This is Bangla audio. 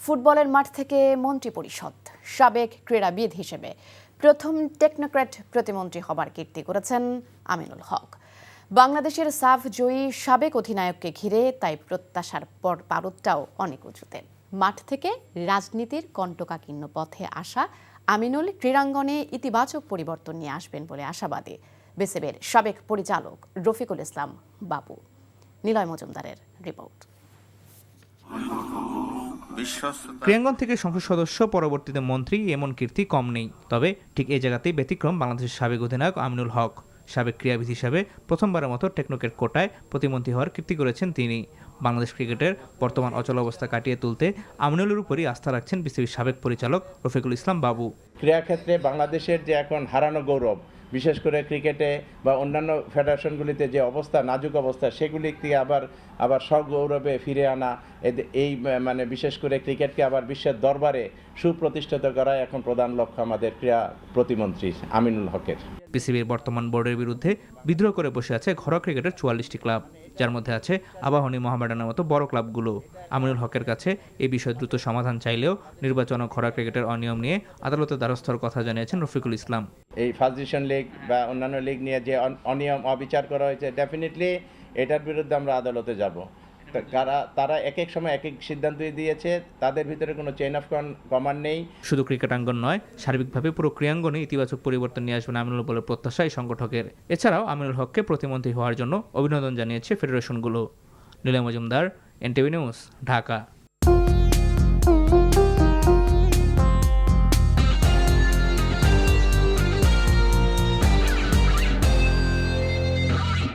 ফুটবলের মাঠ থেকে মন্ত্রিপরিষদ, সাবেক ক্রীড়াবিদ হিসেবে প্রথম টেকনোক্র্যাট প্রতিমন্ত্রী হবার কীর্তি করেছেন আমিনুল হক। বাংলাদেশের সাফ জয়ী সাবেক অধিনায়ককে ঘিরে তাই প্রত্যাশার পারদটাও অনেক উঁচুতে। মাঠ থেকে রাজনীতির কণ্টকাকীর্ণ পথে আসা আমিনুল ক্রীড়াঙ্গনে ইতিবাচক পরিবর্তন নিয়ে আসবেন বলে আশাবাদী বিসিবির সাবেক পরিচালক রফিকুল ইসলাম বাবু। নিলয় মজুমদারের রিপোর্ট। ক্রীড়াঙ্গন থেকে সংসদ সদস্য, পরবর্তীতে মন্ত্রী, এমন কীর্তি কম নেই। তবে ঠিক এই জায়গাতেই ব্যতিক্রম বাংলাদেশের সাবেক অধিনায়ক আমিনুল হক। সাবেক ক্রীড়াবিদ হিসাবে প্রথমবারের মতো টেকনোক্র্যাট কোটায় প্রতিমন্ত্রী হওয়ার কীর্তি করেছেন তিনি। বাংলাদেশ ক্রিকেটের বর্তমান অচল অবস্থা কাটিয়ে তুলতে আমিনুলের উপরই আস্থা রাখছেন বিসিবির সাবেক পরিচালক রফিকুল ইসলাম বাবু। ক্রীড়াক্ষেত্রে বাংলাদেশের যে এখন হারানো গৌরব, বিশেষ করে ক্রিকেটে বা অন্যান্য ফেডারেশনগুলিতে যে অবস্থা, নাজুক অবস্থা, সেগুলিকে আবার সগৌরবে ফিরে আনা, এই মানে বিশেষ করে ক্রিকেটকে আবার বিশ্বের দরবারে সুপ্রতিষ্ঠিত করা এখন প্রধান লক্ষ্য আমাদের ক্রীড়া প্রতিমন্ত্রী আমিনুল হকের। বিসিবির বর্তমান বোর্ডের বিরুদ্ধে বিদ্রোহ করে বসে আছে ঘরোয়া ক্রিকেটের 44টি ক্লাব, যার মধ্যে আছে আবাহনী, মোহামেডানের মতো বড় ক্লাবগুলো। আমিনুল হকের কাছে এই বিষয়ে দ্রুত সমাধান চাইলেও নির্বাচন ও ঘরোয়া ক্রিকেটের অনিয়ম নিয়ে আদালতের দ্বারস্থ হওয়ার কথা জানিয়েছেন রফিকুল ইসলাম। এই ফার্স্ট ডিভিশন লিগ বা অন্যান্য লিগ নিয়ে যে অনিয়ম, অবিচার করা হয়েছে, ডেফিনেটলি এটার বিরুদ্ধে আমরা আদালতে যাব। তারা এক এক সময় এক এক সিদ্ধান্ত দিয়েছে, তাদের ভিতরে কোনো চেইন অফ কমান্ড নেই। শুধু ক্রিকেটাঙ্গন নয়, সার্বিকভাবে পুরো ক্রীড়াঙ্গনে ইতিবাচক পরিবর্তন নিয়ে আসবেন আমিনুল বলে প্রত্যাশা এই সংগঠকের। এছাড়াও আমিনুল হককে প্রতিমন্ত্রী হওয়ার জন্য অভিনন্দন জানিয়েছে ফেডারেশনগুলো। Niloy Majumdar, NTV news, Dhaka.